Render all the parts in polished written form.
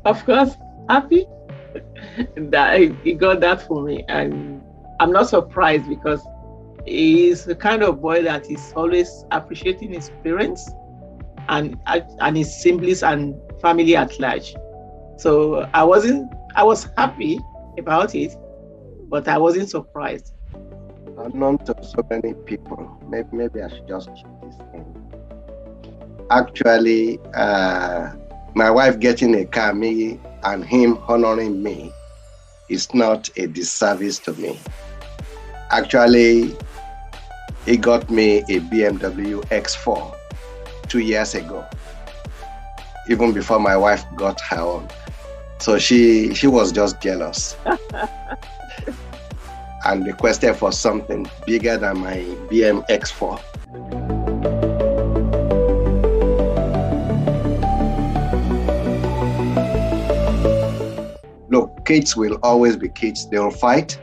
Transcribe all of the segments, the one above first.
Of course, happy that he got that for me. And I'm not surprised because he's the kind of boy that is always appreciating his parents and his siblings and family at large. So I was happy about it, but I wasn't surprised. Unknown to so many people, maybe I should just keep this in. Actually, my wife getting a car, me and him honoring me, is not a disservice to me. Actually, he got me a BMW X4 2 years ago, even before my wife got her own. So she was just jealous and requested for something bigger than my BM X4. Look, kids will always be kids. They'll fight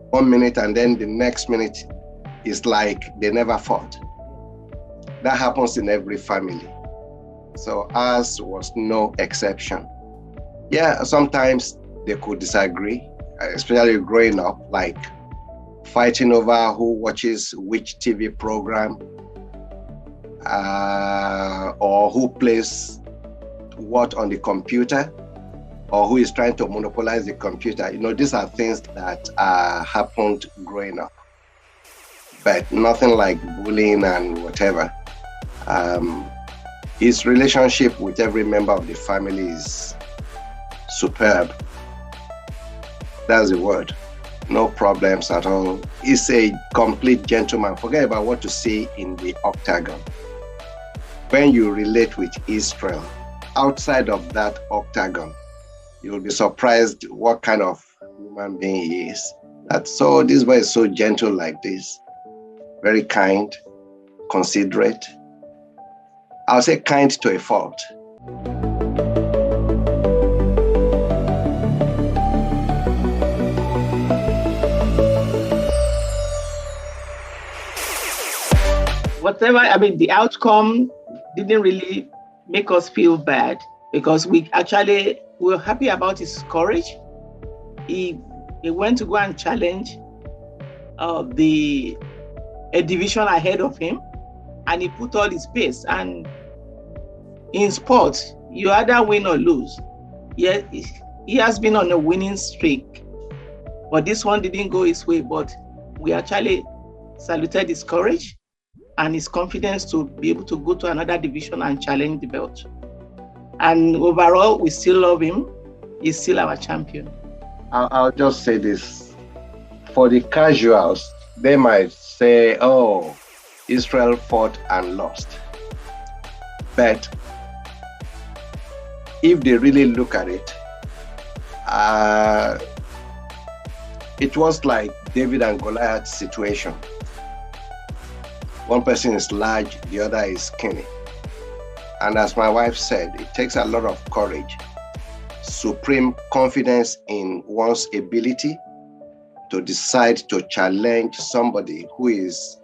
1 minute and then the next minute is like they never fought. That happens in every family. So ours was no exception. Yeah, sometimes they could disagree, especially growing up, like fighting over who watches which TV program or who plays what on the computer, or who is trying to monopolize the computer. You know, these are things that happened growing up, but nothing like bullying and whatever. His relationship with every member of the family is superb. That's the word. No problems at all. He's a complete gentleman. Forget about what to see in the octagon. When you relate with Israel, outside of that octagon, you'll be surprised what kind of human being he is. So this boy is so gentle like this, very kind, considerate. I'll say kind to a fault. Whatever, I mean, the outcome didn't really make us feel bad because we were happy about his courage. He went to go and challenge a division ahead of him, and he put all his pace. And in sports, you either win or lose. Yeah, he has been on a winning streak, but this one didn't go his way. But we actually saluted his courage and his confidence to be able to go to another division and challenge the belt. And overall, we still love him. He's still our champion. I'll just say this. For the casuals, they might say, oh, Israel fought and lost. But if they really look at it, it was like David and Goliath situation. One person is large, the other is skinny. And as my wife said, it takes a lot of courage, supreme confidence in one's ability to decide to challenge somebody who is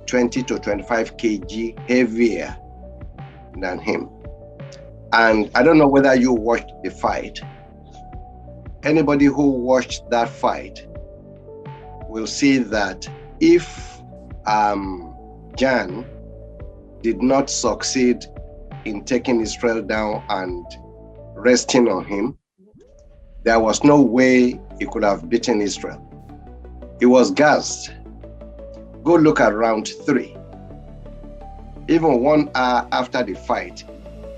20 to 25 kg heavier than him. And I don't know whether you watched the fight. Anybody who watched that fight will see that if Jan did not succeed in taking Israel down and resting on him, there was no way he could have beaten Israel. He was gassed. Go look at round 3. Even 1 hour after the fight,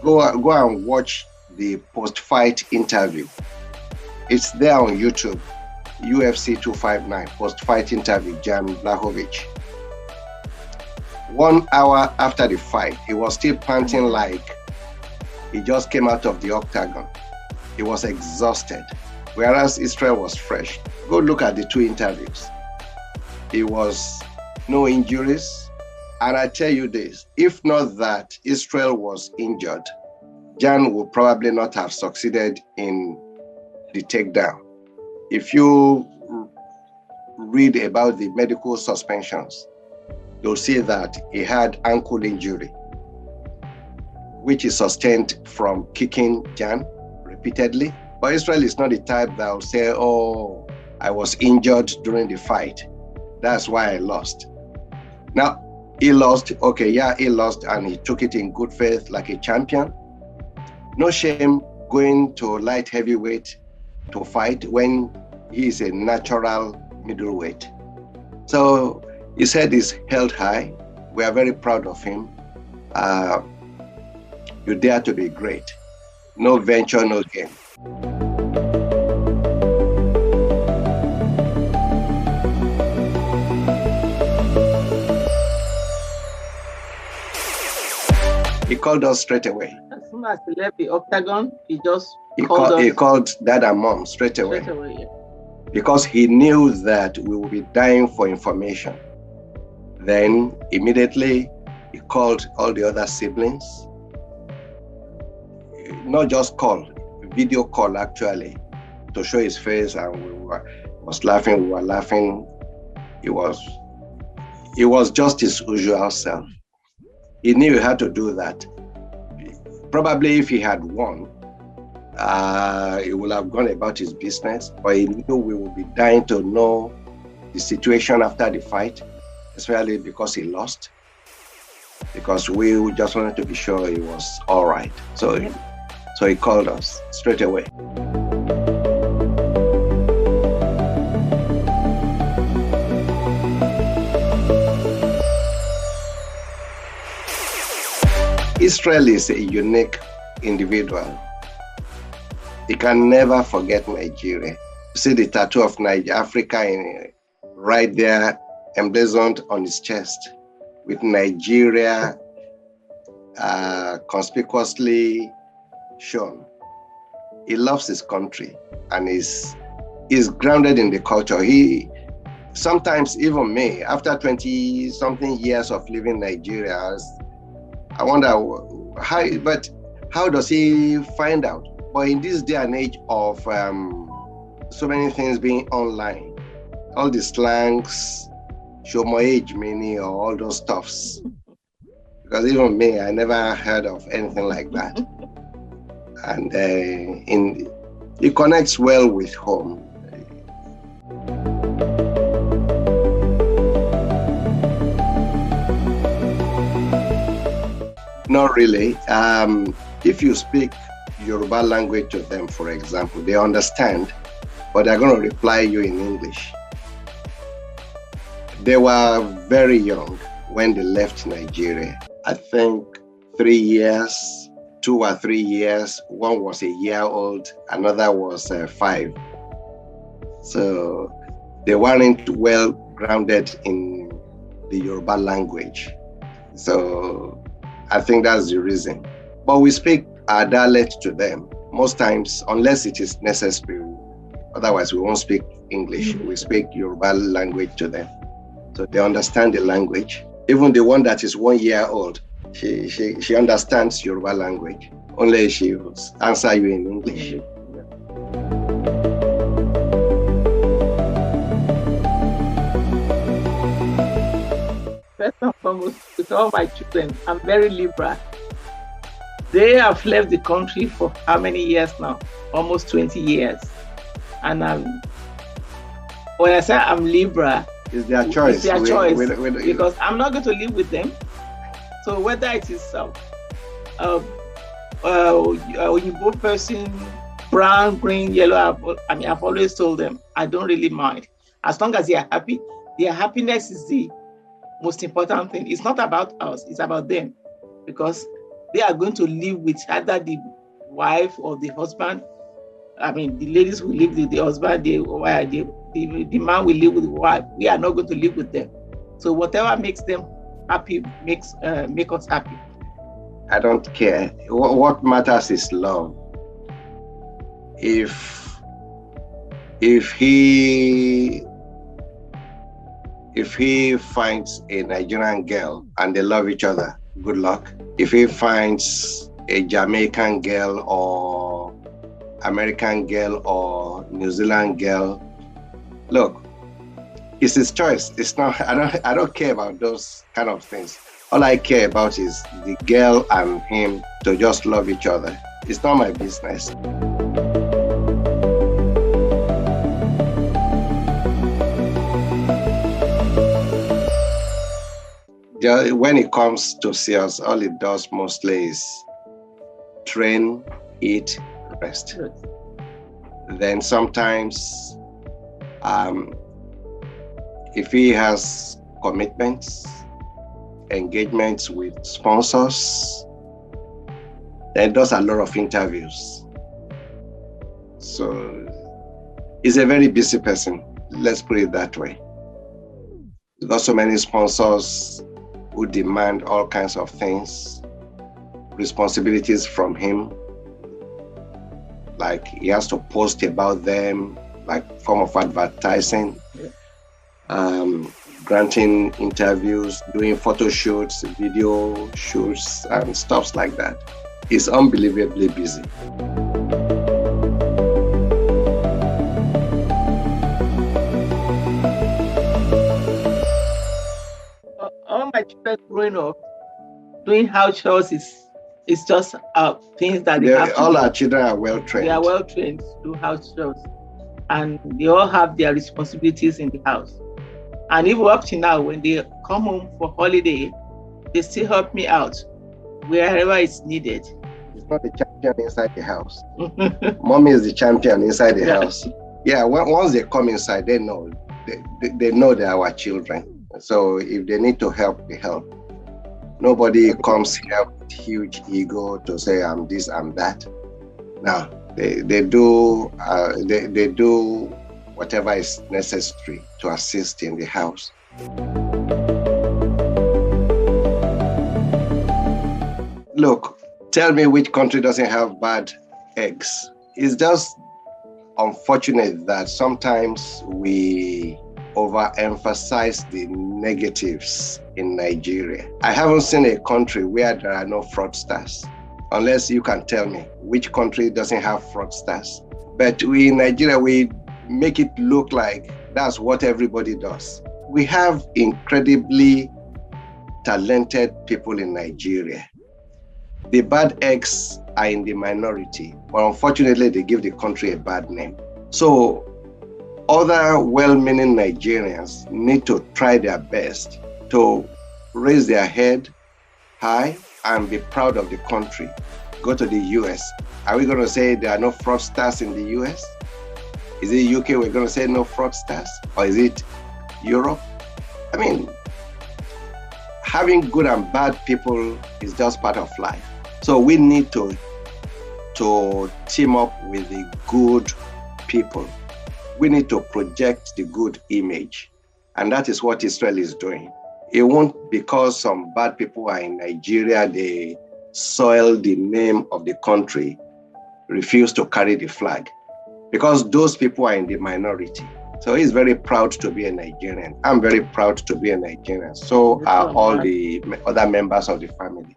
go and watch the post-fight interview. It's there on YouTube, UFC 259, post-fight interview, Jan Blachowicz. 1 hour after the fight, he was still panting like he just came out of the octagon. He was exhausted, whereas Israel was fresh. Go look at the 2 interviews. He was no injuries. And I tell you this, if not that Israel was injured, Jan would probably not have succeeded in the takedown. If you read about the medical suspensions, you'll see that he had ankle injury, which is sustained from kicking Jan repeatedly. But Israel is not the type that will say, oh, I was injured during the fight. That's why I lost. Now, he lost. Okay, yeah, he lost, and he took it in good faith like a champion. No shame going to light heavyweight to fight when he is a natural middleweight. So his head is held high. We are very proud of him. You dare to be great. No venture, no gain. He called us straight away. As soon as he left the octagon, he called Dad and Mom straight away. Yeah. Because he knew that we would be dying for information. Then immediately he called all the other siblings. Not just call, video call actually, to show his face, and we were laughing. He was just his usual self. He knew he had to do that. Probably if he had won, he would have gone about his business, but he knew we would be dying to know the situation after the fight, especially because he lost, because we just wanted to be sure he was all right. So he called us straight away. Israel is a unique individual. He can never forget Nigeria. You see the tattoo of Africa right there, emblazoned on his chest, with Nigeria conspicuously shown. He loves his country and is grounded in the culture. He sometimes, even me, after 20-something years of living in Nigeria, I wonder how does he find out? But in this day and age of so many things being online, all the slangs, show my age meaning, or all those stuffs. Because even me, I never heard of anything like that. And he connects well with home. Not really. If you speak Yoruba language to them, for example, they understand, but they're going to reply you in English. They were very young when they left Nigeria. I think 3 years, 2 or 3 years. One was a year old, another was 5. So they weren't well grounded in the Yoruba language. So I think that's the reason. But we speak our dialect to them most times, unless it is necessary. Otherwise, we won't speak English. We speak Yoruba language to them. So they understand the language. Even the one that is 1 year old, she understands Yoruba language. Only she will answer you in English. First and foremost, with all my children, I'm very liberal. They have left the country for how many years now? Almost 20 years. And when I say I'm liberal, it's their choice. It's their choice. Because I'm not going to live with them. So whether it is Oyinbo person, brown, green, yellow, I've always told them, I don't really mind. As long as they are happy, their happiness is the most important thing. It's not about us, it's about them. Because they are going to live with either the wife or the husband. The ladies will live with the husband, the man will live with the wife. We are not going to live with them. So whatever makes them happy make us happy. I don't care. What matters is love. If he finds a Nigerian girl and they love each other, good luck. If he finds a Jamaican girl or American girl or New Zealand girl, look, It's his choice. It's not. I don't care about those kind of things. All I care about is the girl and him to just love each other. It's not my business. When it comes to sales, all it does mostly is train, eat, rest. Then sometimes, if he has commitments, engagements with sponsors, then does a lot of interviews. So he's a very busy person. Let's put it that way. He's got so many sponsors who demand all kinds of things, responsibilities from him. Like he has to post about them, like form of advertising, granting interviews, doing photo shoots, video shoots, and stuff like that. He's unbelievably busy. All my children growing up, doing house chores is just things that they have to all do. our children are well trained. They are well trained to do house chores, and they all have their responsibilities in the house. And even up to now, when they come home for holiday, they still help me out wherever it's needed. It's not the champion inside the house. Mommy is the champion inside the house. Yeah, once they come inside, they know. They know they're our children. So if they need to help, they help. Nobody comes here with huge ego to say I'm this, I'm that. No, they do whatever is necessary to assist in the house. Look, tell me which country doesn't have bad eggs. It's just unfortunate that sometimes we overemphasize the negatives in Nigeria. I haven't seen a country where there are no fraudsters, unless you can tell me which country doesn't have fraudsters. But we in Nigeria, we make it look like that's what everybody does. We have incredibly talented people in Nigeria. The bad eggs are in the minority, but unfortunately, they give the country a bad name. So other well-meaning Nigerians need to try their best to raise their head high and be proud of the country. Go to the US. Are we going to say there are no fraudsters in the US? Is it UK we're going to say no fraudsters? Or is it Europe? I mean, having good and bad people is just part of life. So we need to team up with the good people. We need to project the good image. And that is what Israel is doing. It won't, because some bad people are in Nigeria, they soil the name of the country, refuse to carry the flag, because those people are in the minority. So he's very proud to be a Nigerian. I'm very proud to be a Nigerian. So are all the other members of the family.